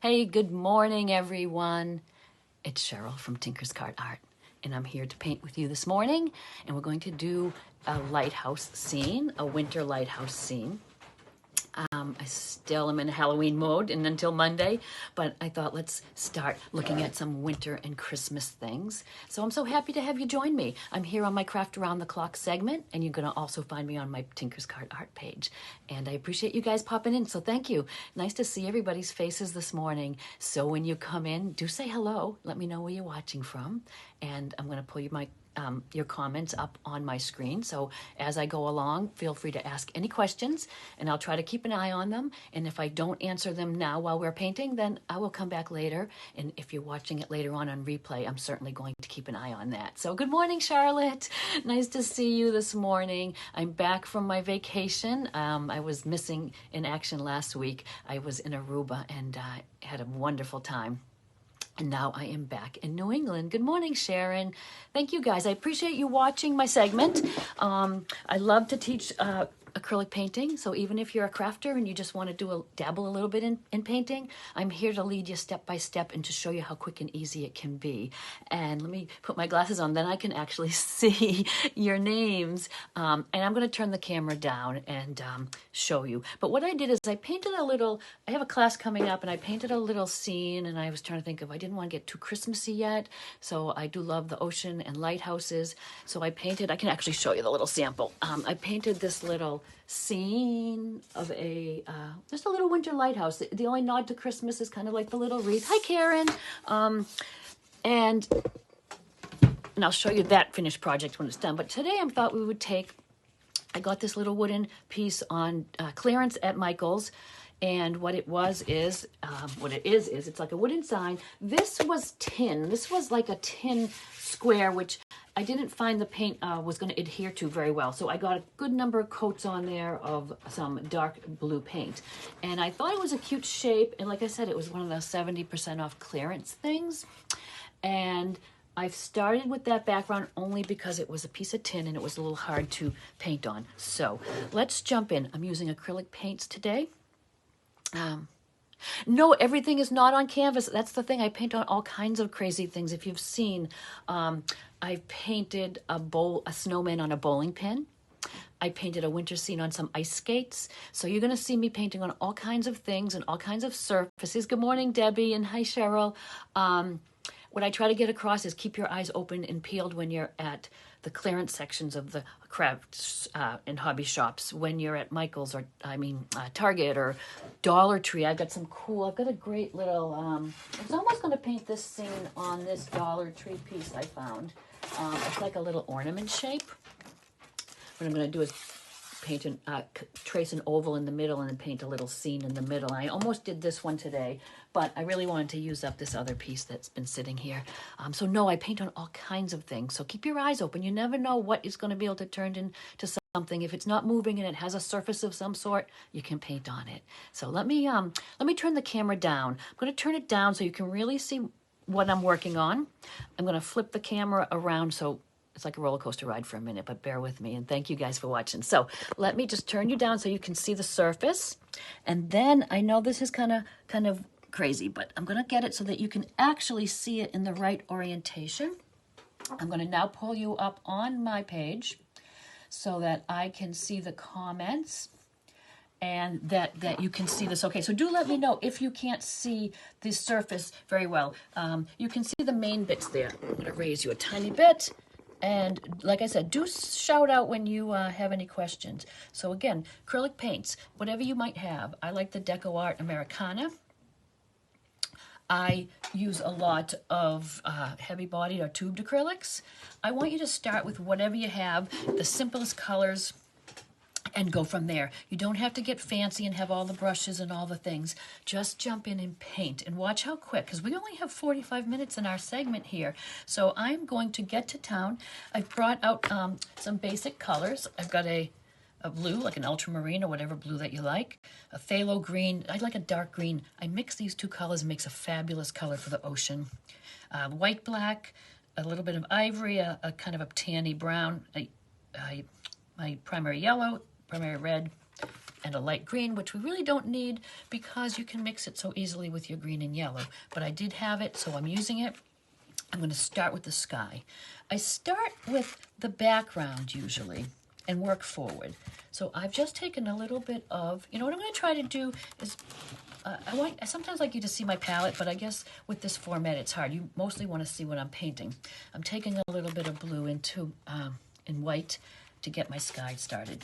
Hey, good morning, everyone. It's Cheryl from Tinker's Cart Art, and I'm here to paint with you this morning, and we're going to do a lighthouse scene, a winter lighthouse scene. I still am in Halloween mode and until Monday, but I thought let's start looking at some winter and Christmas things. So I'm so happy to have you join me. I'm here on my Craft Around the Clock segment, and you're going to also find me on my Tinker's Cart Art page. And I appreciate you guys popping in, so thank you. Nice to see everybody's faces this morning. So when you come in, do say hello. Let me know where you're watching from, and I'm going to pull your comments up on my screen. So as I go along, feel free to ask any questions, and I'll try to keep an eye on them. And if I don't answer them now while we're painting, then I will come back later. And if you're watching it later on replay, I'm certainly going to keep an eye on that. So good morning, Charlotte. Nice to see you this morning. I'm back from my vacation. I was missing in action last week. I was in Aruba and had a wonderful time. And now I am back in New England. Good morning, Sharon. Thank you, guys. I appreciate you watching my segment. I love to teach acrylic painting. So even if you're a crafter and you just want to dabble a little bit in painting, I'm here to lead you step by step and to show you how quick and easy it can be. And let me put my glasses on, then I can actually see your names. And I'm going to turn the camera down and show you. But what I did is I painted I have a class coming up, and I painted a little scene, and I was trying to think I didn't want to get too Christmassy yet. So I do love the ocean and lighthouses. So I can actually show you the little sample. I painted this little scene of just a little winter lighthouse. The only nod to Christmas is kind of like the little wreath. Hi, Karen. And I'll show you that finished project when it's done. But today I thought I got this little wooden piece on clearance at Michael's. And what it is it's like a wooden sign. This was tin. This was like a tin square, which I didn't find the paint was going to adhere to very well. So I got a good number of coats on there of some dark blue paint. And I thought it was a cute shape. And like I said, it was one of those 70% off clearance things. And I've started with that background only because it was a piece of tin and it was a little hard to paint on. So let's jump in. I'm using acrylic paints today. No, everything is not on canvas. That's the thing. I paint on all kinds of crazy things. If you've seen, I've painted a snowman on a bowling pin. I painted a winter scene on some ice skates. So you're going to see me painting on all kinds of things and all kinds of surfaces. Good morning, Debbie, and hi, Cheryl. What I try to get across is keep your eyes open and peeled when you're at the clearance sections of the crafts and hobby shops. When you're at Michael's Target or Dollar Tree, I've got a great little, I was almost going to paint this scene on this Dollar Tree piece I found. It's like a little ornament shape. What I'm going to do is trace an oval in the middle and then paint a little scene in the middle. I almost did this one today, but I really wanted to use up this other piece that's been sitting here. So no, I paint on all kinds of things. So keep your eyes open. You never know what is going to be able to turn into something. If it's not moving and it has a surface of some sort, you can paint on it. So let me turn the camera down. I'm going to turn it down so you can really see what I'm working on. I'm going to flip the camera around so it's like a roller coaster ride for a minute, but bear with me, and thank you guys for watching. So let me just turn you down so you can see the surface. And then I know this is kind of crazy, but I'm going to get it so that you can actually see it in the right orientation. I'm going to now pull you up on my page so that I can see the comments and that you can see this. Okay, so do let me know if you can't see the surface very well. You can see the main bits there. I'm going to raise you a tiny bit. And like I said, do shout out when you have any questions. So again, acrylic paints, whatever you might have. I like the Deco Art Americana. I use a lot of heavy-bodied or tubed acrylics. I want you to start with whatever you have, the simplest colors, and go from there. You don't have to get fancy and have all the brushes and all the things. Just jump in and paint and watch how quick, because we only have 45 minutes in our segment here. So I'm going to get to town. I've brought out some basic colors. I've got a blue, like an ultramarine or whatever blue that you like. A phthalo green. I like a dark green. I mix these two colors and makes a fabulous color for the ocean. White, black, a little bit of ivory, a kind of a tanny brown, my primary yellow, primary red, and a light green, which we really don't need because you can mix it so easily with your green and yellow. But I did have it, so I'm using it. I'm going to start with the sky. I start with the background usually and work forward. So I've just taken a little bit of, you know what I'm going to try to do is, I sometimes like you to see my palette, but I guess with this format it's hard. You mostly want to see what I'm painting. I'm taking a little bit of blue into in white to get my sky started.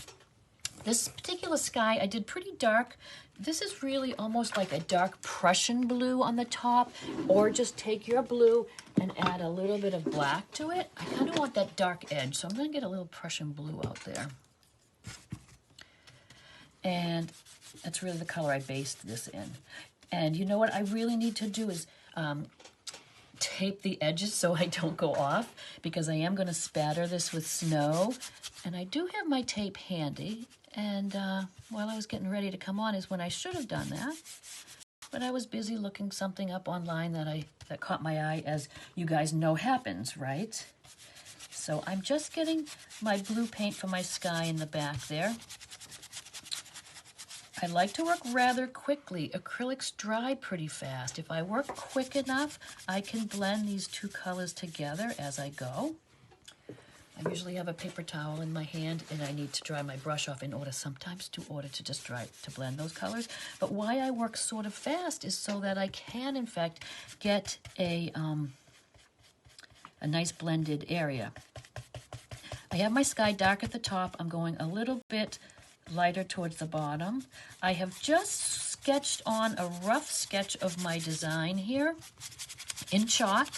This particular sky I did pretty dark. This is really almost like a dark Prussian blue on the top, or just take your blue and add a little bit of black to it. I kind of want that dark edge, so I'm going to get a little Prussian blue out there. And that's really the color I based this in. And you know what I really need to do is tape the edges so I don't go off, because I am going to spatter this with snow. And I do have my tape handy. And while I was getting ready to come on is when I should have done that. But I was busy looking something up online that caught my eye, as you guys know happens, right? So I'm just getting my blue paint for my sky in the back there. I like to work rather quickly. Acrylics dry pretty fast. If I work quick enough, I can blend these two colors together as I go. I usually have a paper towel in my hand, and I need to dry my brush off in order to just to blend those colors. But why I work sort of fast is so that I can, in fact, get a nice blended area. I have my sky dark at the top. I'm going a little bit lighter towards the bottom. I have just sketched on a rough sketch of my design here in chalk.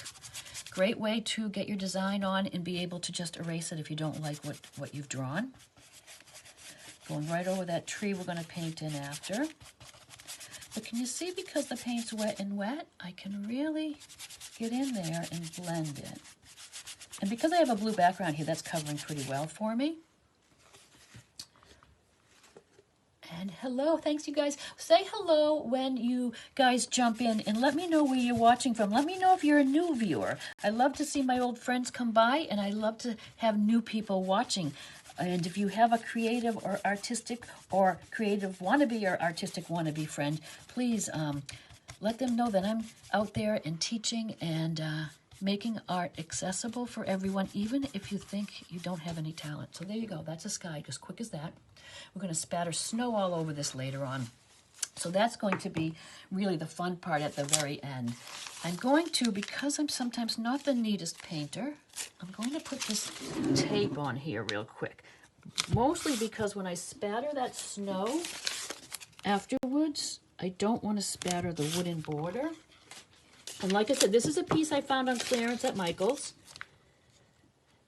Great way to get your design on and be able to just erase it if you don't like what you've drawn. Going right over that tree we're going to paint in after. But can you see, because the paint's wet and wet, I can really get in there and blend it. And because I have a blue background here, that's covering pretty well for me. And hello, thanks you guys. Say hello when you guys jump in and let me know where you're watching from. Let me know if you're a new viewer. I love to see my old friends come by, and I love to have new people watching. And if you have a creative or artistic or creative wannabe or artistic wannabe friend, please let them know that I'm out there and teaching and making art accessible for everyone, even if you think you don't have any talent. So there you go. That's a sky, as quick as that. We're going to spatter snow all over this later on. So that's going to be really the fun part at the very end. I'm going to, because I'm sometimes not the neatest painter, I'm going to put this tape on here real quick. Mostly because when I spatter that snow afterwards, I don't want to spatter the wooden border. And like I said, this is a piece I found on clearance at Michael's.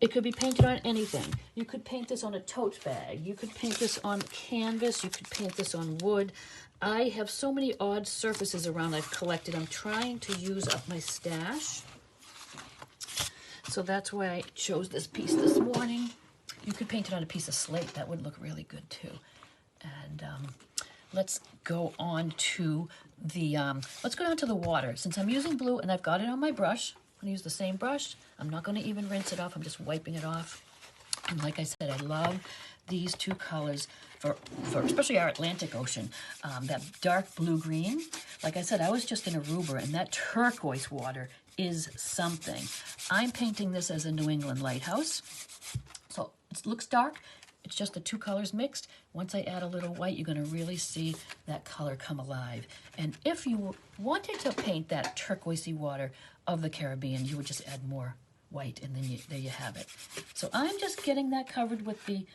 It could be painted on anything. You could paint this on a tote bag. You could paint this on canvas. You could paint this on wood. I have so many odd surfaces around I've collected. I'm trying to use up my stash. So that's why I chose this piece this morning. You could paint it on a piece of slate. That would look really good too. And let's go on to the water. Since I'm using blue and I've got it on my brush, I'm going to use the same brush. I'm not going to even rinse it off. I'm just wiping it off. And like I said, I love these two colors for especially our Atlantic Ocean. That dark blue-green. Like I said, I was just in Aruba, and that turquoise water is something. I'm painting this as a New England lighthouse. So it looks dark. It's just the two colors mixed. Once I add a little white, you're going to really see that color come alive. And if you wanted to paint that turquoisey water of the Caribbean, you would just add more white, and then there you have it. So I'm just getting that covered with the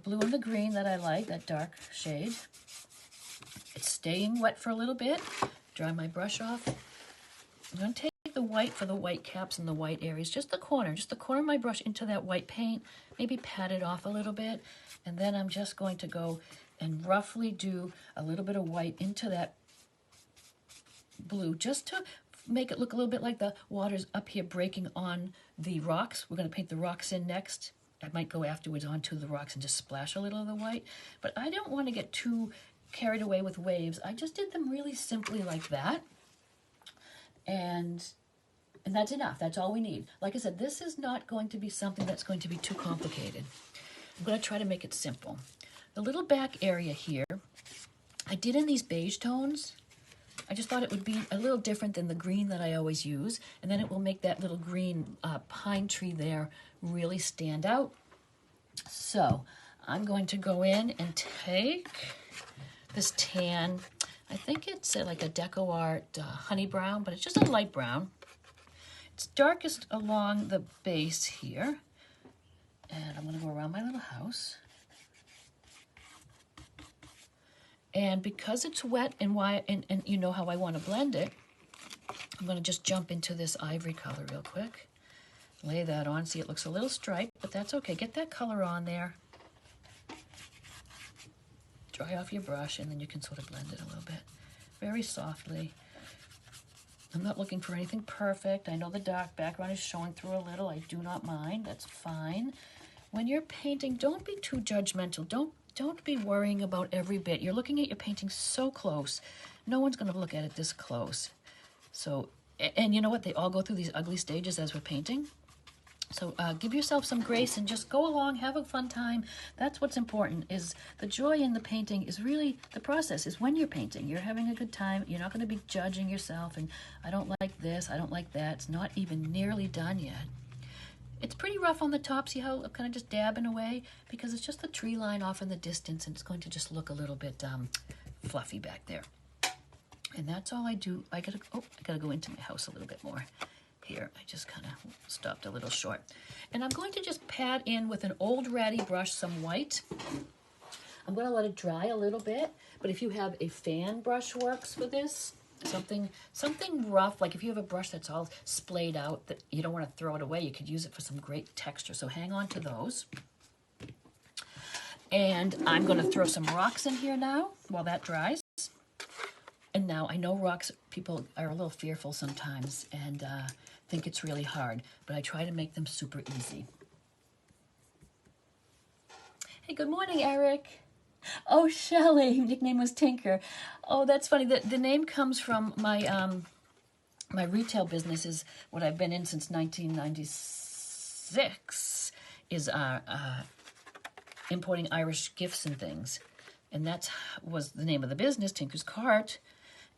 blue and the green that I like, that dark shade. It's staying wet for a little bit. Dry my brush off. I'm going to take the white for the white caps and the white areas, just the corner of my brush into that white paint, maybe pat it off a little bit, and then I'm just going to go and roughly do a little bit of white into that blue, just to make it look a little bit like the water's up here breaking on the rocks. We're going to paint the rocks in next. I might go afterwards onto the rocks and just splash a little of the white, but I don't want to get too carried away with waves. I just did them really simply like that, and that's enough. That's all we need. Like I said, this is not going to be something that's going to be too complicated. I'm going to try to make it simple. The little back area here, I did in these beige tones. I just thought it would be a little different than the green that I always use, and then it will make that little green pine tree there really stand out. So I'm going to go in and take this tan, I think it's like a Deco Art honey brown, but it's just a light brown. It's darkest along the base here, and I'm going to go around my little house. And because it's wet and you know how I want to blend it, I'm going to just jump into this ivory color real quick. Lay that on. See, it looks a little striped, but that's okay. Get that color on there. Dry off your brush, and then you can sort of blend it a little bit. Very softly. I'm not looking for anything perfect. I know the dark background is showing through a little. I do not mind. That's fine. When you're painting, don't be too judgmental. Don't be worrying about every bit. You're looking at your painting so close. No one's going to look at it this close. So, and you know what? They all go through these ugly stages as we're painting. So give yourself some grace and just go along, have a fun time. That's what's important, is the joy in the painting is really the process, is when you're painting. You're having a good time. You're not going to be judging yourself and I don't like this, I don't like that. It's not even nearly done yet. It's pretty rough on the top. See how I'm kind of just dabbing away? Because it's just the tree line off in the distance and it's going to just look a little bit fluffy back there. And that's all I do. I gotta go into my house a little bit more. Here, I just kind of stopped a little short. And I'm going to just pat in with an old ratty brush some white. I'm going to let it dry a little bit, but if you have a fan brush works for this, something rough, like if you have a brush that's all splayed out that you don't want to throw it away, you could use it for some great texture. So hang on to those. And I'm going to throw some rocks in here now while that dries. And now I know rocks, people are a little fearful sometimes and think it's really hard, but I try to make them super easy. Hey, good morning, Eric. Oh, Shelley, nickname was Tinker. Oh, that's funny. The name comes from my my retail business, is what I've been in since 1996, is importing Irish gifts and things. And that was the name of the business, Tinker's Cart.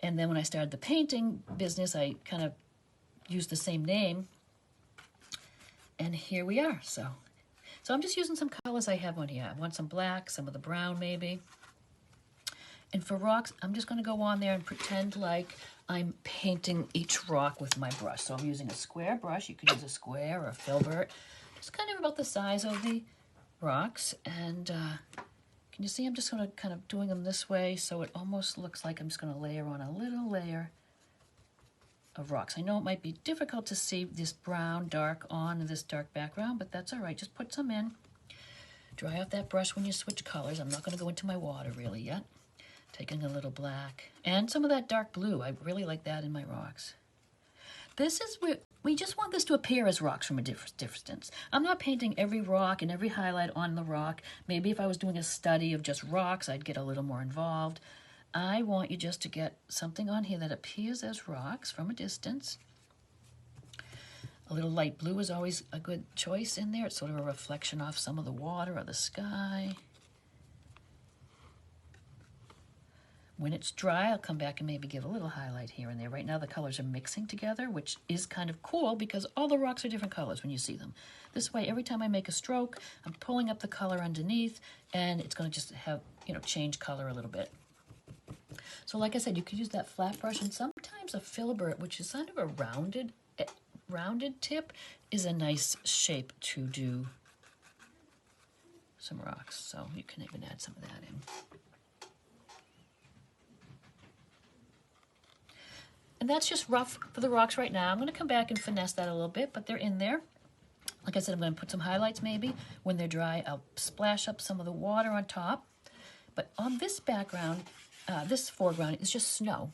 And then when I started the painting business, I kind of used the same name. And here we are. So I'm just using some colors I have on here. I want some black, some of the brown maybe. And for rocks, I'm just going to go on there and pretend like I'm painting each rock with my brush. So I'm using a square brush. You could use a square or a filbert. It's kind of about the size of the rocks. And can you see I'm just going to kind of doing them this way, so it almost looks like I'm just going to layer on a little layer of rocks. I know it might be difficult to see this brown dark on this dark background, but that's all right. Just put some in. Dry off that brush when you switch colors. I'm not going to go into my water really yet. Taking a little black and some of that dark blue. I really like that in my rocks. This is where we just want this to appear as rocks from a distance. I'm not painting every rock and every highlight on the rock. Maybe if I was doing a study of just rocks, I'd get a little more involved. I want you just to get something on here that appears as rocks from a distance. A little light blue is always a good choice in there. It's sort of a reflection off some of the water or the sky. When it's dry, I'll come back and maybe give a little highlight here and there. Right now the colors are mixing together, which is kind of cool because all the rocks are different colors when you see them. This way, every time I make a stroke, I'm pulling up the color underneath and it's going to just have, change color a little bit. So like I said, you could use that flat brush, and sometimes a filbert, which is kind of a rounded tip, is a nice shape to do some rocks. So you can even add some of that in. And that's just rough for the rocks right now. I'm going to come back and finesse that a little bit, but they're in there. Like I said, I'm going to put some highlights maybe. When they're dry, I'll splash up some of the water on top. But on this background, this foreground is just snow.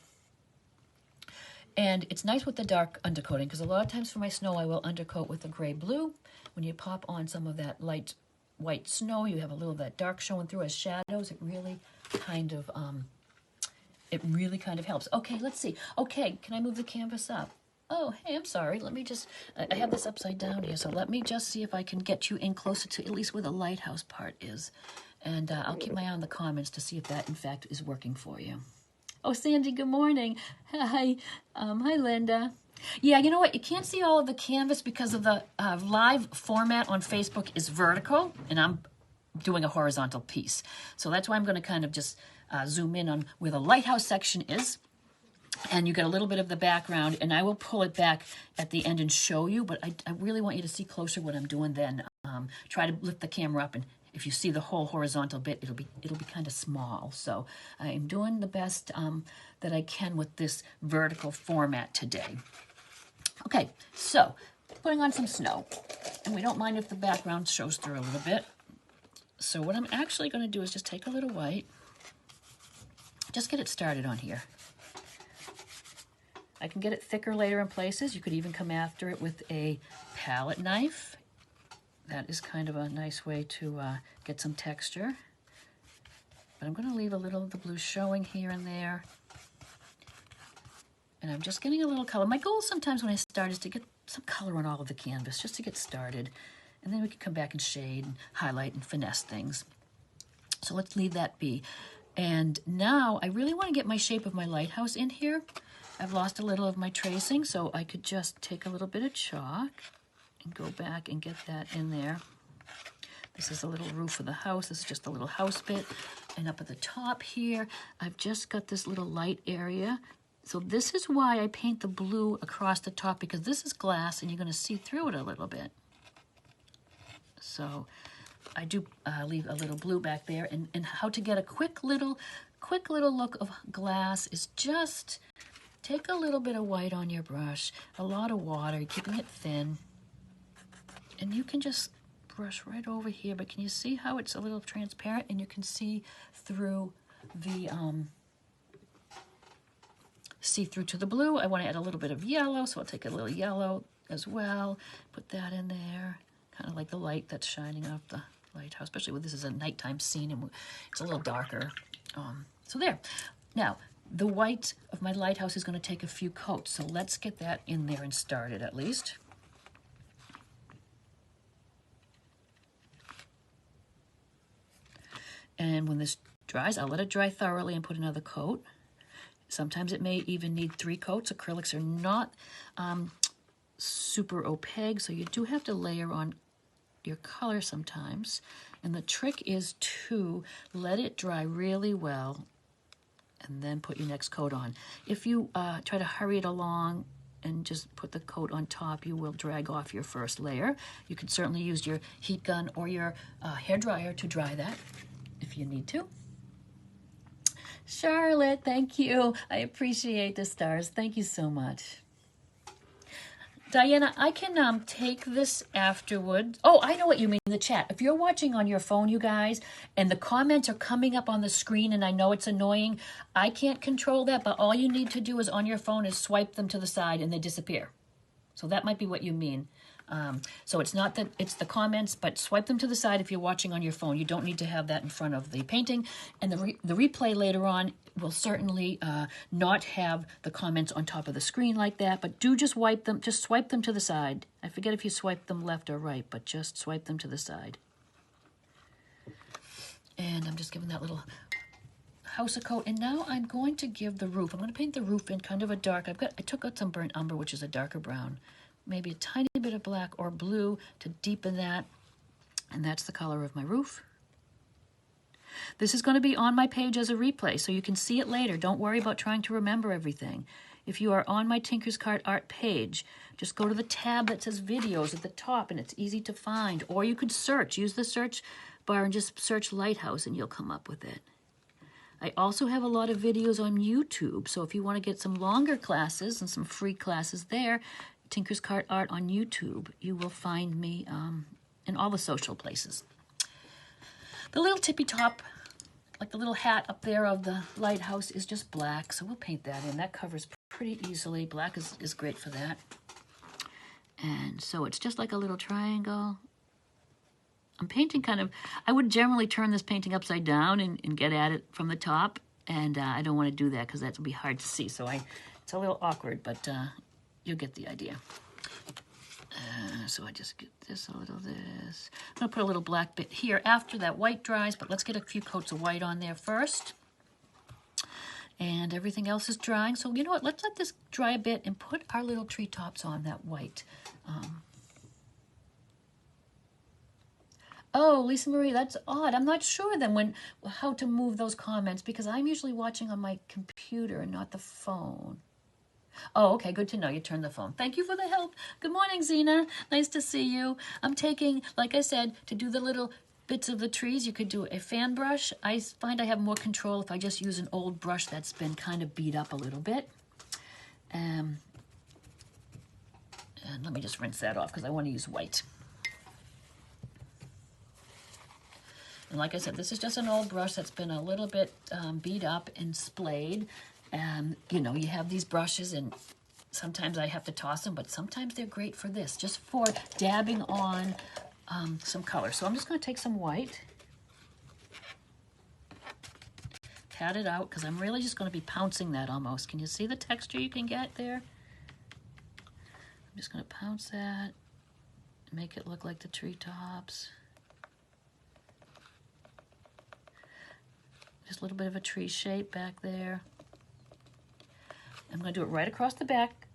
And it's nice with the dark undercoating, because a lot of times for my snow, I will undercoat with a gray-blue. When you pop on some of that light white snow, you have a little of that dark showing through as shadows. It really kind of helps. Okay, let's see. Okay, can I move the canvas up? Oh, hey, I'm sorry. Let me just, I have this upside down here, so let me just see if I can get you in closer to at least where the lighthouse part is. And I'll keep my eye on the comments to see if that, in fact, is working for you. Oh, Sandy, good morning. Hi. Hi, Linda. Yeah, you know what? You can't see all of the canvas because of the live format on Facebook is vertical, and I'm doing a horizontal piece. So that's why I'm going to kind of just zoom in on where the lighthouse section is. And you get a little bit of the background, and I will pull it back at the end and show you, but I really want you to see closer what I'm doing then. Try to lift the camera up, and if you see the whole horizontal bit, it'll be kind of small. So I'm doing the best that I can with this vertical format today. Okay, so putting on some snow, and we don't mind if the background shows through a little bit. So what I'm actually going to do is just take a little white, just get it started on here. I can get it thicker later in places. You could even come after it with a palette knife. That is kind of a nice way to get some texture. But I'm going to leave a little of the blue showing here and there. And I'm just getting a little color. My goal sometimes when I start is to get some color on all of the canvas, just to get started. And then we can come back and shade and highlight and finesse things. So let's leave that be. And now I really want to get my shape of my lighthouse in here. I've lost a little of my tracing, so I could just take a little bit of chalk and go back and get that in there. This is a little roof of the house. This is just a little house bit. And up at the top here, I've just got this little light area. So this is why I paint the blue across the top, because this is glass and you're going to see through it a little bit. So I do leave a little blue back there. And how to get a quick little look of glass is just take a little bit of white on your brush, a lot of water, keeping it thin. And you can just brush right over here, but can you see how it's a little transparent and you can see through the to the blue. I want to add a little bit of yellow, so I'll take a little yellow as well, put that in there, kind of like the light that's shining off the lighthouse, especially when this is a nighttime scene and it's a little darker. So there. Now, the white of my lighthouse is going to take a few coats, so let's get that in there and started at least. And when this dries, I'll let it dry thoroughly and put another coat. Sometimes it may even need 3 coats. Acrylics are not super opaque, so you do have to layer on your color sometimes. And the trick is to let it dry really well and then put your next coat on. If you try to hurry it along and just put the coat on top, you will drag off your first layer. You can certainly use your heat gun or your hair dryer to dry that if you need to. Charlotte, thank you. I appreciate the stars. Thank you so much. Diana, I can take this afterwards. Oh, I know what you mean in the chat. If you're watching on your phone, you guys, and the comments are coming up on the screen and I know it's annoying, I can't control that, but all you need to do is on your phone is swipe them to the side and they disappear. So that might be what you mean. So it's not that it's the comments, but swipe them to the side if you're watching on your phone. You don't need to have that in front of the painting. And the replay later on will certainly not have the comments on top of the screen like that, but do just swipe them to the side. I forget if you swipe them left or right, but just swipe them to the side. And I'm just giving that little house a coat. And now I'm going to give the roof. I'm going to paint the roof in kind of a dark. I took out some burnt umber, which is a darker brown. Maybe a tiny bit of black or blue to deepen that. And that's the color of my roof. This is going to be on my page as a replay, so you can see it later. Don't worry about trying to remember everything. If you are on my Tinker's Cart Art page, just go to the tab that says videos at the top, and it's easy to find. Or you could search. Use the search bar and just search Lighthouse, and you'll come up with it. I also have a lot of videos on YouTube, so if you want to get some longer classes and some free classes there, Tinker's Cart Art on YouTube. You will find me in all the social places. The little tippy top, like the little hat up there of the lighthouse, is just black, so we'll paint that in. That covers pretty easily. Black is great for that. And so it's just like a little triangle. I'm painting I would generally turn this painting upside down and get at it from the top, and I don't want to do that because that would be hard to see. So it's a little awkward, but you'll get the idea. So I just get this, a little this. I'm gonna put a little black bit here after that white dries, but let's get a few coats of white on there first. And everything else is drying. So you know what, let's let this dry a bit and put our little treetops on that white. Oh, Lisa Marie, that's odd. I'm not sure then how to move those comments because I'm usually watching on my computer and not the phone. Oh, okay, good to know. You turned the phone. Thank you for the help. Good morning, Zena. Nice to see you. I'm taking, like I said, to do the little bits of the trees, you could do a fan brush. I find I have more control if I just use an old brush that's been kind of beat up a little bit. And let me just rinse that off because I want to use white. And like I said, this is just an old brush that's been a little bit beat up and splayed. And, you know, you have these brushes and sometimes I have to toss them, but sometimes they're great for this, just for dabbing on some color. So I'm just going to take some white, pat it out, because I'm really just going to be pouncing that almost. Can you see the texture you can get there? I'm just going to pounce that, make it look like the treetops. Just a little bit of a tree shape back there. I'm going to do it right across the back,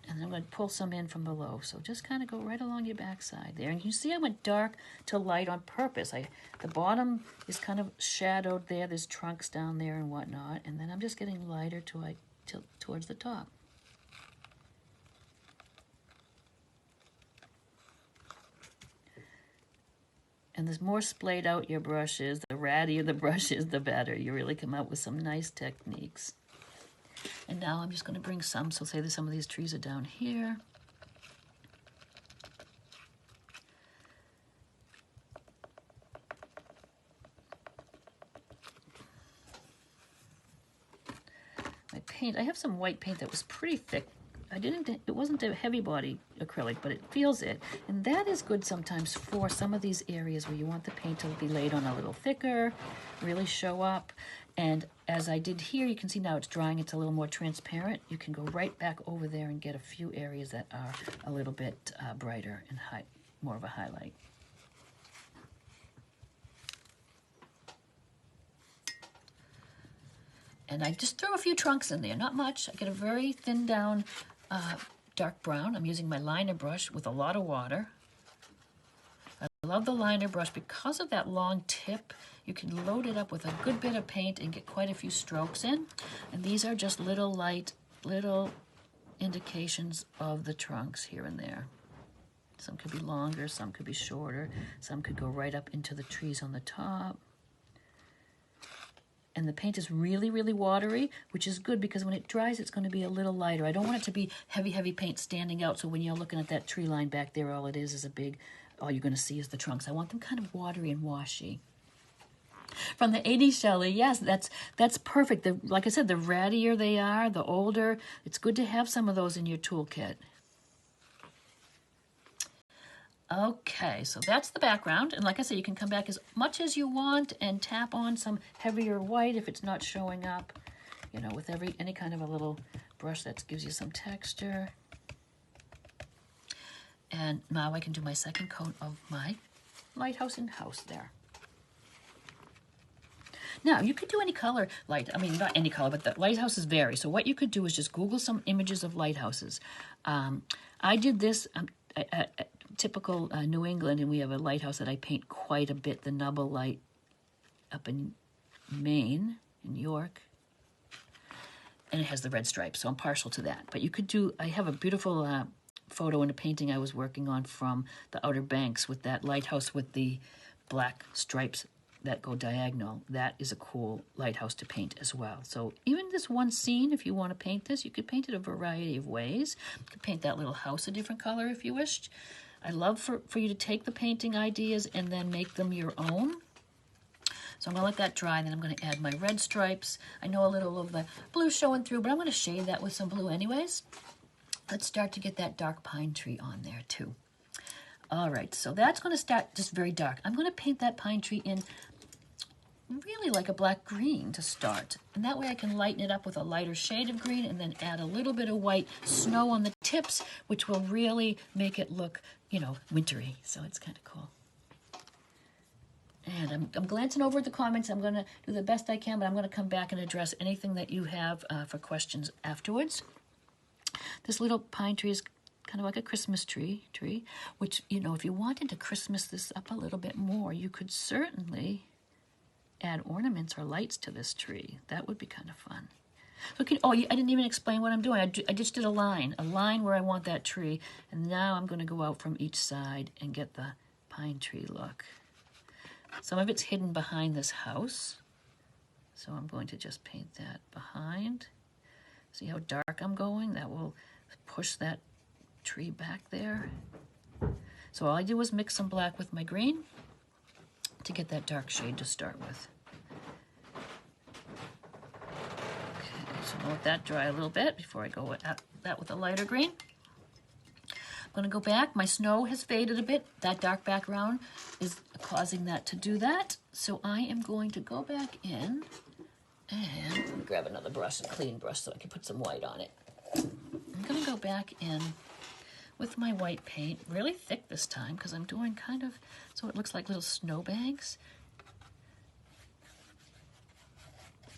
and then I'm going to pull some in from below. So just kind of go right along your backside there. And you see I went dark to light on purpose. The bottom is kind of shadowed there. There's trunks down there and whatnot. And then I'm just getting lighter towards the top. And the more splayed out your brush is, the rattier the brush is, the better. You really come out with some nice techniques. And now I'm just going to bring some, so say that some of these trees are down here. My paint, I have some white paint that was pretty thick. It wasn't a heavy body acrylic, but it feels it. And that is good sometimes for some of these areas where you want the paint to be laid on a little thicker, really show up. And as I did here, you can see now it's drying, it's a little more transparent. You can go right back over there and get a few areas that are a little bit brighter and more of a highlight. And I just throw a few trunks in there, not much. I get a very thin down dark brown. I'm using my liner brush with a lot of water. I love the liner brush because of that long tip. You can load it up with a good bit of paint and get quite a few strokes in. And these are just little indications of the trunks here and there. Some could be longer, some could be shorter, some could go right up into the trees on the top. And the paint is really, really watery, which is good because when it dries, it's going to be a little lighter. I don't want it to be heavy, heavy paint standing out. So when you're looking at that tree line back there, all you're going to see is the trunks. I want them kind of watery and washy. From the 80s, Shelley, yes, that's perfect. Like I said, the rattier they are, the older. It's good to have some of those in your toolkit. Okay, so that's the background. And like I said, you can come back as much as you want and tap on some heavier white if it's not showing up, you know, with any kind of a little brush that gives you some texture. And now I can do my second coat of my Lighthouse in House there. Now, you could do any color not any color, but the lighthouses vary. So what you could do is just Google some images of lighthouses. I did this, typical New England, and we have a lighthouse that I paint quite a bit, the Nubble Light up in Maine, in York. And it has the red stripes, so I'm partial to that. But you could I have a beautiful photo and a painting I was working on from the Outer Banks with that lighthouse with the black stripes that go diagonal. That is a cool lighthouse to paint as well. So even this one scene, if you want to paint this, you could paint it a variety of ways. You could paint that little house a different color if you wished. I love for you to take the painting ideas and then make them your own. So I'm going to let that dry, then I'm going to add my red stripes. I know a little of the blue showing through, but I'm going to shade that with some blue anyways. Let's start to get that dark pine tree on there too. All right, so that's going to start just very dark. I'm going to paint that pine tree in really like a black green to start. And that way I can lighten it up with a lighter shade of green and then add a little bit of white snow on the tips, which will really make it look, you know, wintry. So it's kind of cool. And I'm glancing over at the comments. I'm going to do the best I can, but I'm going to come back and address anything that you have for questions afterwards. This little pine tree is kind of like a Christmas tree, which, you know, if you wanted to Christmas this up a little bit more, you could certainly add ornaments or lights to this tree. That would be kind of fun. So I didn't even explain what I'm doing. I just did a line where I want that tree, and now I'm going to go out from each side and get the pine tree look. Some of it's hidden behind this house, so I'm going to just paint that behind. See how dark I'm going? That will push that tree back there. So all I did was mix some black with my green to get that dark shade to start with. Okay, so I'll let that dry a little bit before I go with that with a lighter green. I'm going to go back. My snow has faded a bit. That dark background is causing that to do that. So I am going to go back in and let me grab another brush, a clean brush, so I can put some white on it. I'm going to go back in with my white paint, really thick this time because I'm doing kind of so it looks like little snowbanks.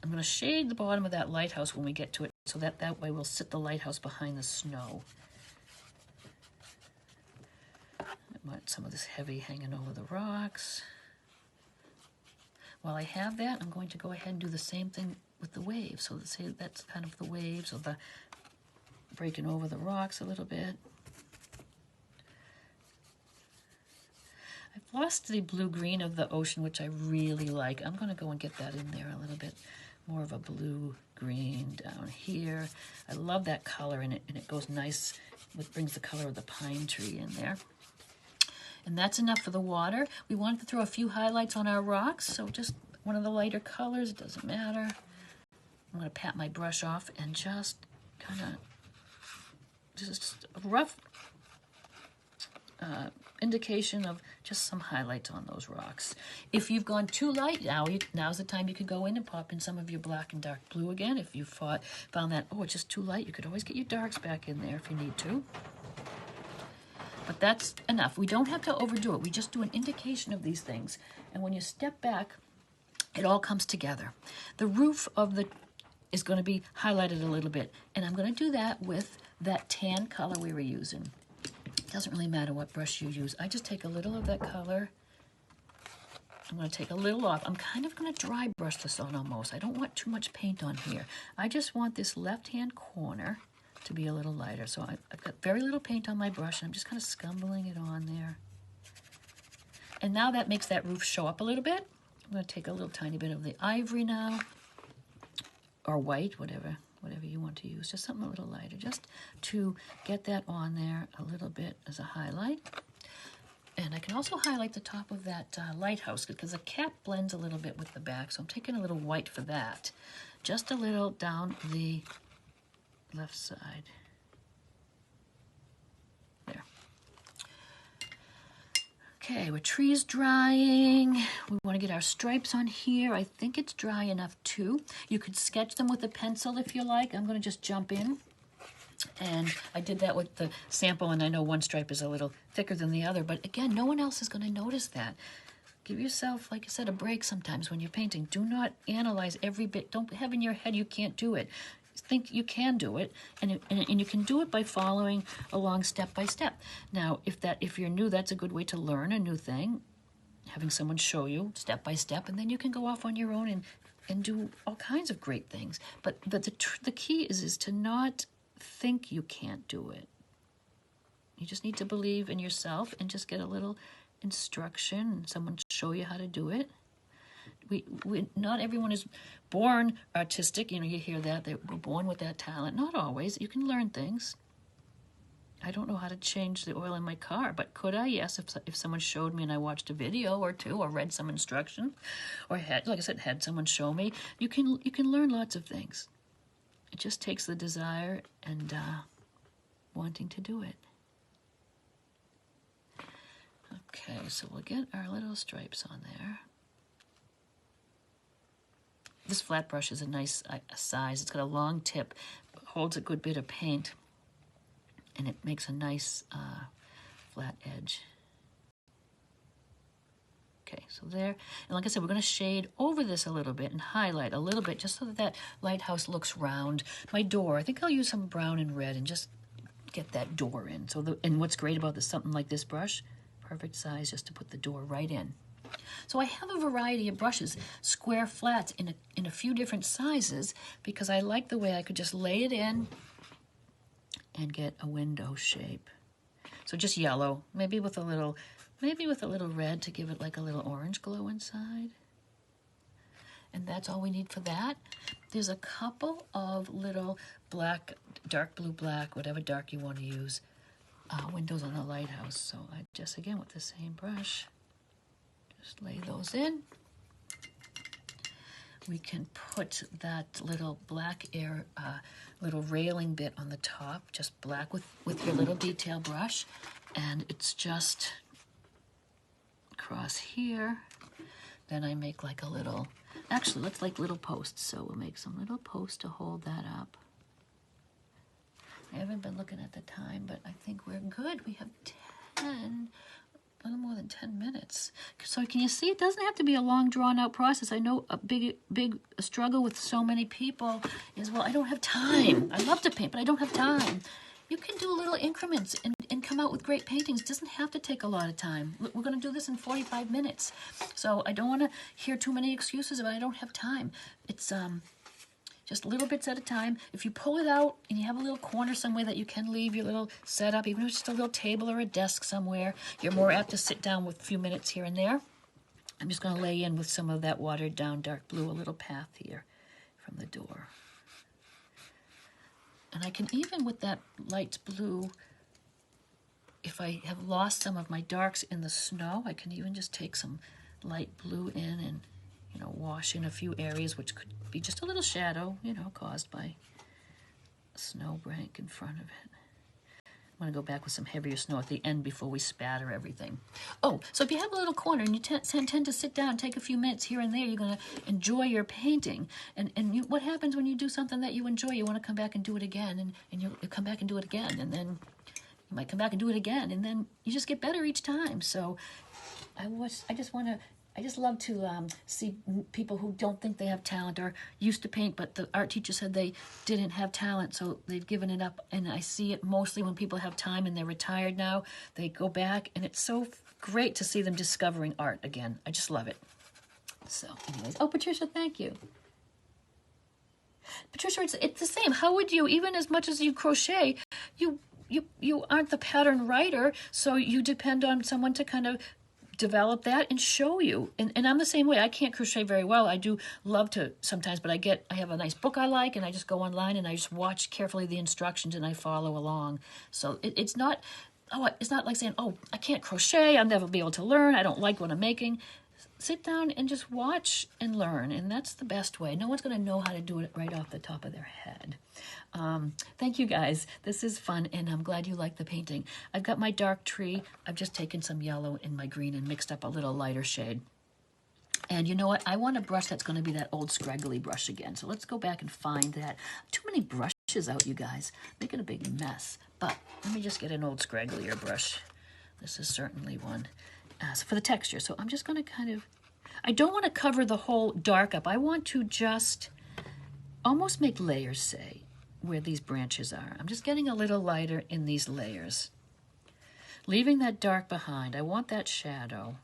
I'm going to shade the bottom of that lighthouse when we get to it so that way we'll sit the lighthouse behind the snow. I want some of this heavy hanging over the rocks. While I have that, I'm going to go ahead and do the same thing with the waves. So let's say that's kind of the waves or the breaking over the rocks a little bit. I've lost the blue-green of the ocean, which I really like. I'm going to go and get that in there a little bit more of a blue-green down here. I love that color in it, and it goes nice. It brings the color of the pine tree in there. And that's enough for the water. We wanted to throw a few highlights on our rocks, so just one of the lighter colors, it doesn't matter. I'm going to pat my brush off and just kind of, just a rough indication of just some highlights on those rocks. If you've gone too light, now's the time you could go in and pop in some of your black and dark blue again. If you found that, oh, it's just too light, you could always get your darks back in there if you need to. But that's enough. We don't have to overdo it. We just do an indication of these things. And when you step back, it all comes together. The roof of is going to be highlighted a little bit. And I'm going to do that with that tan color we were using. It doesn't really matter what brush you use. I just take a little of that color. I'm going to take a little off. I'm kind of going to dry brush this on almost. I don't want too much paint on here. I just want this left-hand corner to be a little lighter. So I've got very little paint on my brush, and I'm just kind of scumbling it on there. And now that makes that roof show up a little bit. I'm going to take a little tiny bit of the ivory now, or white, whatever you want to use, just something a little lighter, just to get that on there a little bit as a highlight. And I can also highlight the top of that lighthouse because the cap blends a little bit with the back, so I'm taking a little white for that. Just a little down the left side. There. Okay, our tree is drying. We want to get our stripes on here. I think it's dry enough too. You could sketch them with a pencil if you like. I'm going to just jump in. And I did that with the sample, and I know one stripe is a little thicker than the other, but again, no one else is going to notice that. Give yourself, like I said, a break sometimes when you're painting. Do not analyze every bit. Don't have in your head you can't do it. Think you can do it, and you can do it by following along step by step. Now, if you're new, that's a good way to learn a new thing, having someone show you step by step, and then you can go off on your own and do all kinds of great things. But the key is to not think you can't do it. You just need to believe in yourself and just get a little instruction and someone show you how to do it. We not everyone is born artistic. You hear that we're born with that talent. Not always. You can learn things. I don't know how to change the oil in my car, but could I? Yes, if someone showed me and I watched a video or two or read some instruction or had someone show me. You can learn lots of things. It just takes the desire and wanting to do it. Okay, so we'll get our little stripes on there. this flat brush is a nice size. It's got a long tip, holds a good bit of paint, and it makes a nice flat edge. Okay, so there, and like I said, we're going to shade over this a little bit and highlight a little bit just so that that lighthouse looks round. My door, I think I'll use some brown and red and just get that door in. So and what's great about this, something like this brush, perfect size just to put the door right in. So I have a variety of brushes, square, flats, in a few different sizes, because I like the way I could just lay it in and get a window shape. So just yellow, maybe with a little red to give it like a little orange glow inside. And that's all we need for that. There's a couple of little black, dark blue, black, whatever dark you want to use, windows on the lighthouse. So I just, again, with the same brush, just lay those in. We can put that little black little railing bit on the top, just black with your little detail brush. And it's just across here. Then I make like a little, actually, let's like little posts. So we'll make some little posts to hold that up. I haven't been looking at the time, but I think we're good. We have a little more than 10 minutes. So can you see, it doesn't have to be a long drawn out process. I know a big struggle with so many people is, well, I don't have time. I love to paint, but I don't have time. You can do little increments and come out with great paintings. It doesn't have to take a lot of time. We're going to do this in 45 minutes. So I don't want to hear too many excuses about I don't have time. It's just little bits at a time. If you pull it out and you have a little corner somewhere that you can leave your little setup, even if it's just a little table or a desk somewhere, you're more apt to sit down with a few minutes here and there. I'm just going to lay in with some of that watered down dark blue, a little path here from the door. And I can even, with that light blue, if I have lost some of my darks in the snow, I can even just take some light blue in and, wash in a few areas, which could be just a little shadow, caused by a snow bank in front of it. I'm going to go back with some heavier snow at the end before we spatter everything. Oh, so if you have a little corner and you tend to sit down, take a few minutes here and there, you're going to enjoy your painting. And what happens when you do something that you enjoy? You want to come back and do it again, and you come back and do it again, and then you might come back and do it again, and then you just get better each time. So I just love to see people who don't think they have talent or used to paint, but the art teacher said they didn't have talent, so they've given it up. And I see it mostly when people have time and they're retired now. They go back, and it's so great to see them discovering art again. I just love it. So anyways, oh, Patricia, thank you. Patricia, it's the same. How would you, even as much as you crochet, you aren't the pattern writer, so you depend on someone to kind of develop that and show you. And I'm the same way. I can't crochet very well. I do love to sometimes, but I have a nice book I like, and I just go online and I just watch carefully the instructions and I follow along. So it's not like saying, oh, I can't crochet, I'll never be able to learn, I don't like what I'm making. Sit down and just watch and learn, and that's the best way. No one's going to know how to do it right off the top of their head. Thank you, guys. This is fun, and I'm glad you like the painting. I've got my dark tree. I've just taken some yellow in my green and mixed up a little lighter shade. And you know what? I want a brush that's going to be that old scraggly brush again. So let's go back and find that. Too many brushes out, you guys. Making a big mess. But let me just get an old scragglier brush. This is certainly one. So for the texture. So I'm just going to I don't want to cover the whole dark up. I want to just almost make layers, say, where these branches are. I'm just getting a little lighter in these layers. Leaving that dark behind. I want that shadow.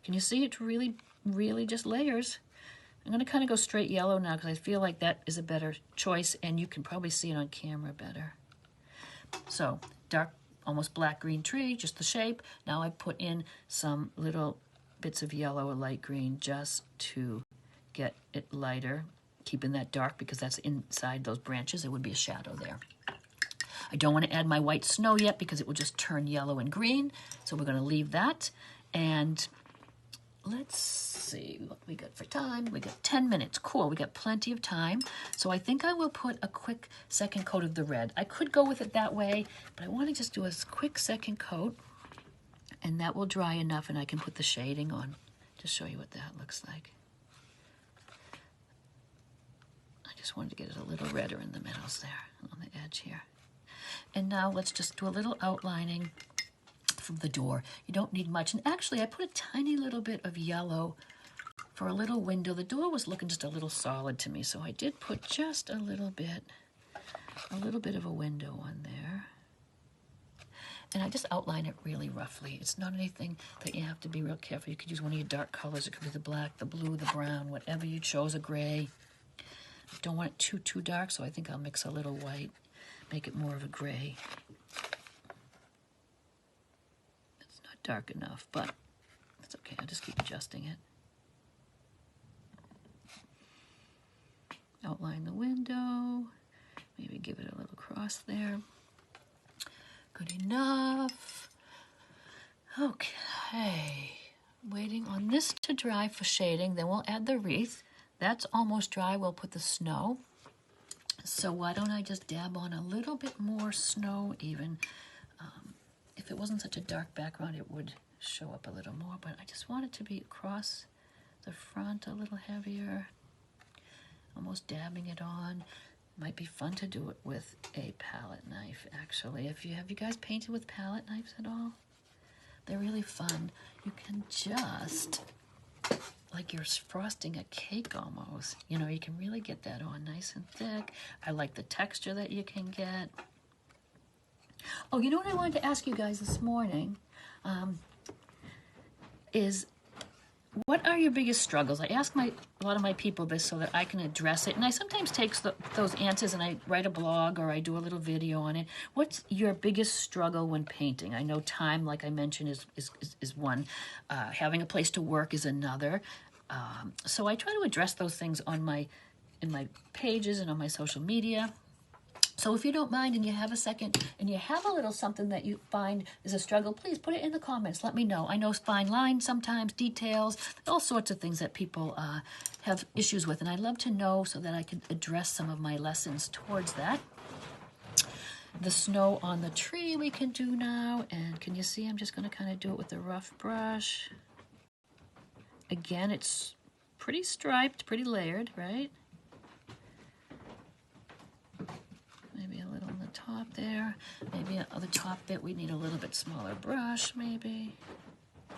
Can you see? It's really, really just layers. I'm going to kind of go straight yellow now because I feel like that is a better choice, and you can probably see it on camera better. So, dark, almost black-green tree, just the shape. Now I put in some little bits of yellow or light green just to get it lighter, keeping that dark because that's inside those branches. There would be a shadow there. I don't want to add my white snow yet because it will just turn yellow and green, so we're going to leave that. And let's see what we got for time. We got 10 minutes. Cool. We got plenty of time. So I think I will put a quick second coat of the red. I could go with it that way, but I want to just do a quick second coat, and that will dry enough, and I can put the shading on. to show you what that looks like. I just wanted to get it a little redder in the middles there, on the edge here. And now let's just do a little outlining from the door. You don't need much. And actually, I put a tiny little bit of yellow for a little window. The door was looking just a little solid to me, so I did put just a little bit of a window on there. And I just outline it really roughly. It's not anything that you have to be real careful. You could use one of your dark colors. It could be the black, the blue, the brown, whatever you chose, a gray. I don't want it too dark, so I think I'll mix a little white, make it more of a gray. It's not dark enough, but it's okay. I'll just keep adjusting it. Outline the window. Maybe give it a little cross there. Good enough. Okay. Waiting on this to dry for shading. Then we'll add the wreath. That's almost dry. We'll put the snow. So why don't I just dab on a little bit more snow even. If it wasn't such a dark background, it would show up a little more. But I just want it to be across the front a little heavier. Almost dabbing it on. Might be fun to do it with a palette knife, actually. Have you guys painted with palette knives at all? They're really fun. You can just, like you're frosting a cake almost. You know, you can really get that on nice and thick. I like the texture that you can get. Oh, you know what I wanted to ask you guys this morning is, what are your biggest struggles? I ask a lot of my people this so that I can address it. And I sometimes take those answers and I write a blog or I do a little video on it. What's your biggest struggle when painting? I know time, like I mentioned, is one. Having a place to work is another. So I try to address those things in my pages and on my social media. So if you don't mind and you have a second and you have a little something that you find is a struggle, please put it in the comments. Let me know. I know fine lines sometimes, details, all sorts of things that people have issues with. And I'd love to know so that I can address some of my lessons towards that. The snow on the tree we can do now. And can you see I'm just going to kind of do it with a rough brush. Again, it's pretty striped, pretty layered, right? Maybe a little on the top there. Maybe on the top bit we need a little bit smaller brush, maybe.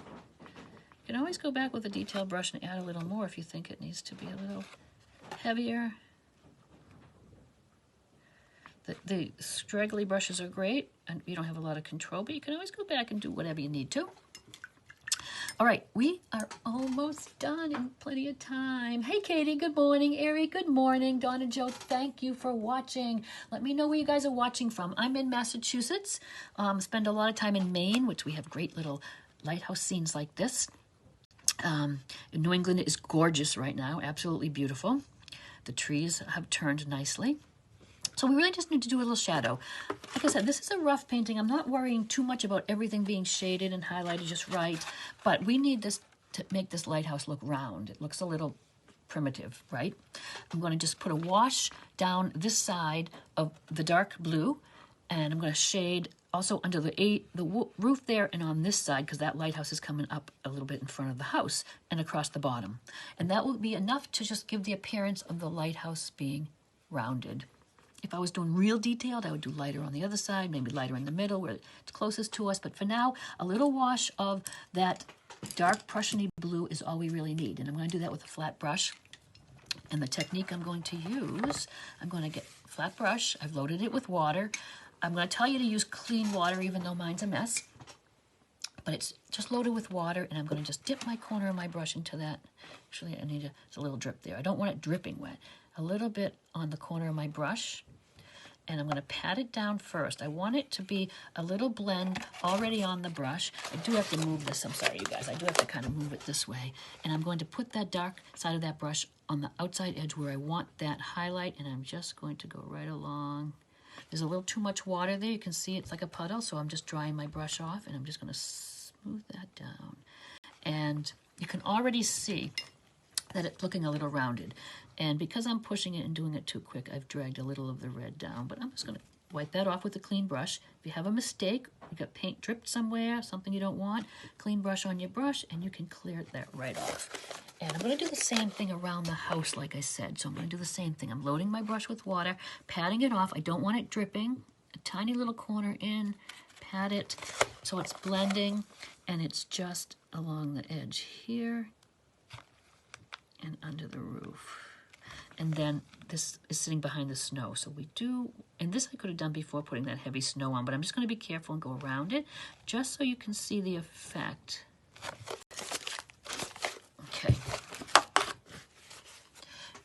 You can always go back with a detail brush and add a little more if you think it needs to be a little heavier. The straggly brushes are great, and you don't have a lot of control, but you can always go back and do whatever you need to. All right, we are almost done in plenty of time. Hey, Katie, good morning. Ari, good morning. Dawn and Joe, thank you for watching. Let me know where you guys are watching from. I'm in Massachusetts. Spend a lot of time in Maine, which we have great little lighthouse scenes like this. New England is gorgeous right now, absolutely beautiful. The trees have turned nicely. So we really just need to do a little shadow. Like I said, this is a rough painting. I'm not worrying too much about everything being shaded and highlighted just right, but we need this to make this lighthouse look round. It looks a little primitive, right? I'm going to just put a wash down this side of the dark blue, and I'm going to shade also under the roof there and on this side, because that lighthouse is coming up a little bit in front of the house and across the bottom. And that will be enough to just give the appearance of the lighthouse being rounded. If I was doing real detailed, I would do lighter on the other side, maybe lighter in the middle where it's closest to us. But for now, a little wash of that dark Prussian-y blue is all we really need. And I'm going to do that with a flat brush. And the technique I'm going to use, I'm going to get a flat brush. I've loaded it with water. I'm going to tell you to use clean water, even though mine's a mess. But it's just loaded with water, and I'm going to just dip my corner of my brush into that. Actually, there's a little drip there. I don't want it dripping wet. A little bit on the corner of my brush. And I'm going to pat it down first. I want it to be a little blend already on the brush. I do have to move this. I'm sorry, you guys. I do have to kind of move it this way. And I'm going to put that dark side of that brush on the outside edge where I want that highlight. And I'm just going to go right along. There's a little too much water there. You can see it's like a puddle. So I'm just drying my brush off. And I'm just going to smooth that down. And you can already see that it's looking a little rounded. And because I'm pushing it and doing it too quick, I've dragged a little of the red down, but I'm just going to wipe that off with a clean brush. If you have a mistake, you got paint dripped somewhere, something you don't want, clean brush on your brush, and you can clear that right off. And I'm going to do the same thing around the house, like I said. So I'm going to do the same thing. I'm loading my brush with water, patting it off. I don't want it dripping. A tiny little corner in, pat it so it's blending, and it's just along the edge here and under the roof. And then this is sitting behind the snow. So we do, and this I could have done before putting that heavy snow on, but I'm just going to be careful and go around it just so you can see the effect. Okay.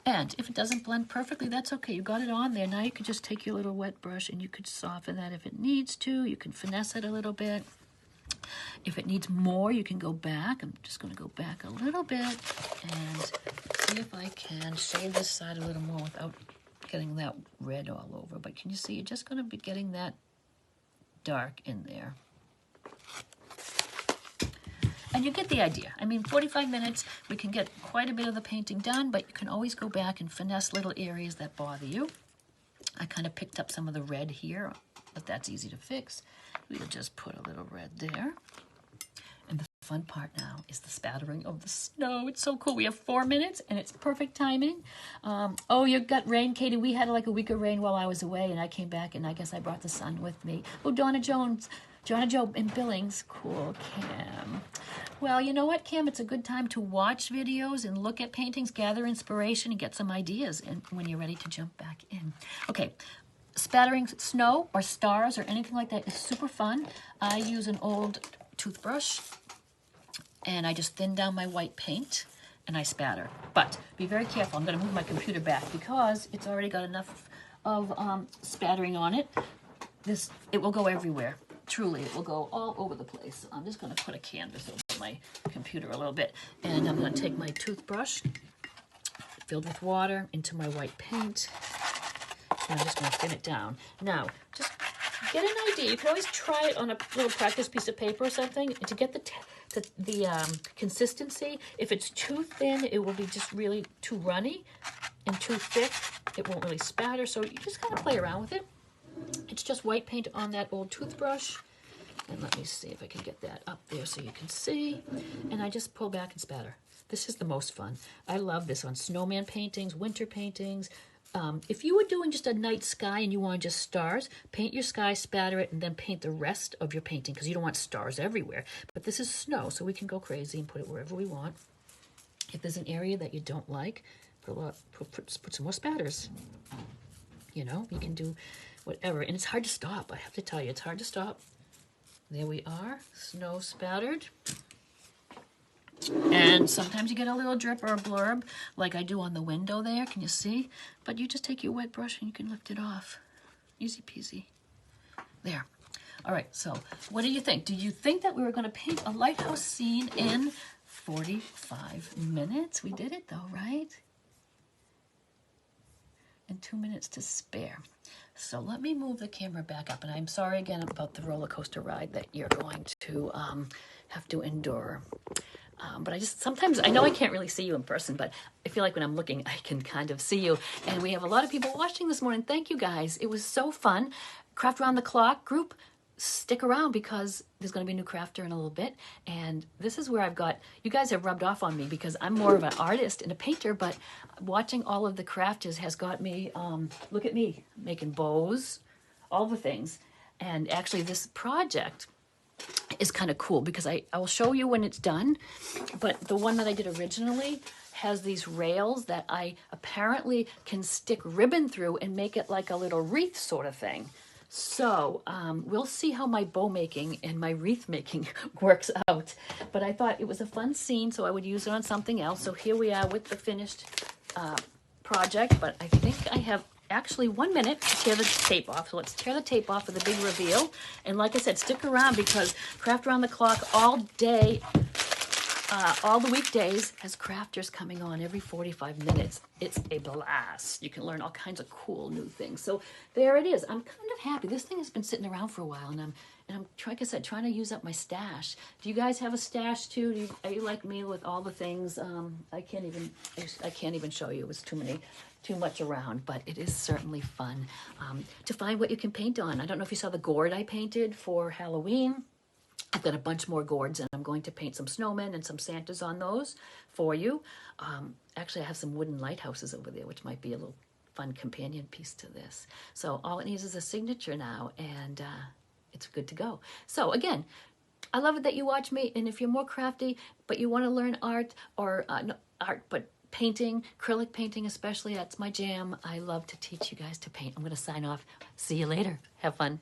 And if it doesn't blend perfectly, that's okay. You got it on there. Now you could just take your little wet brush and you could soften that if it needs to. You can finesse it a little bit. If it needs more, you can go back. I'm just going to go back a little bit and see if I can shade this side a little more without getting that red all over. But can you see, you're just going to be getting that dark in there. And you get the idea. I mean, 45 minutes, we can get quite a bit of the painting done, but you can always go back and finesse little areas that bother you. I kind of picked up some of the red here, but that's easy to fix. We'll just put a little red there. And the fun part now is the spattering of the snow. It's so cool. We have 4 minutes, and it's perfect timing. Oh, you got rain, Katie. We had like a week of rain while I was away, and I came back, and I guess I brought the sun with me. Oh, Donna Joe in Billings. Cool, Cam. Well, you know what, Cam? It's a good time to watch videos and look at paintings, gather inspiration, and get some ideas and when you're ready to jump back in. Okay, spattering snow or stars or anything like that is super fun. I use an old toothbrush, and I just thin down my white paint, and I spatter. But be very careful. I'm going to move my computer back because it's already got enough of spattering on it. It will go everywhere. Truly, it will go all over the place. I'm just going to put a canvas over my computer a little bit. And I'm going to take my toothbrush filled with water into my white paint. And I'm just going to thin it down. Now, just get an idea. You can always try it on a little practice piece of paper or something to get the consistency. If it's too thin, it will be just really too runny. And too thick, it won't really spatter. So you just kind of play around with it. It's just white paint on that old toothbrush. And let me see if I can get that up there so you can see. And I just pull back and spatter. This is the most fun. I love this on snowman paintings, winter paintings. If you were doing just a night sky and you want just stars, paint your sky, spatter it, and then paint the rest of your painting because you don't want stars everywhere. But this is snow, so we can go crazy and put it wherever we want. If there's an area that you don't like, put some more spatters. You know, you can do whatever. And it's hard to stop. I have to tell you, it's hard to stop. There we are, snow spattered. And sometimes you get a little drip or a blurb, like I do on the window there. Can you see? But you just take your wet brush and you can lift it off. Easy peasy. There. All right, so what do you think? Do you think that we were going to paint a lighthouse scene in 45 minutes? We did it though, right? And 2 minutes to spare. So let me move the camera back up. And I'm sorry again about the roller coaster ride that you're going to have to endure. But sometimes, I know I can't really see you in person, but I feel like when I'm looking, I can kind of see you. And we have a lot of people watching this morning. Thank you guys. It was so fun. Craft Around the Clock group, stick around because there's going to be a new crafter in a little bit. And this is where you guys have rubbed off on me because I'm more of an artist and a painter, but watching all of the crafters has got me, look at me, making bows, all the things. And actually this project is kind of cool because I will show you when it's done, but the one that I did originally has these rails that I apparently can stick ribbon through and make it like a little wreath sort of thing. So we'll see how my bow making and my wreath making works out. But I thought it was a fun scene, so I would use it on something else. So here we are with the finished project, but I think I have actually 1 minute to tear the tape off. So let's tear the tape off for the big reveal. And like I said, stick around because Craft Around the Clock all day all the weekdays has crafters coming on every 45 minutes. It's a blast. You can learn all kinds of cool new things. So there it is. I'm kind of happy. This thing has been sitting around for a while, and I'm like I said, trying to use up my stash. Do you guys have a stash too? Are you like me with all the things? I can't even show you. It was too much around, but it is certainly fun to find what you can paint on. I don't know if you saw the gourd I painted for Halloween. I've got a bunch more gourds, and I'm going to paint some snowmen and some Santas on those for you. Actually, I have some wooden lighthouses over there, which might be a little fun companion piece to this. So all it needs is a signature now, and it's good to go. So again, I love it that you watch me, and if you're more crafty, but you want to learn art, or not art, but painting, acrylic painting especially, that's my jam. I love to teach you guys to paint. I'm going to sign off. See you later. Have fun.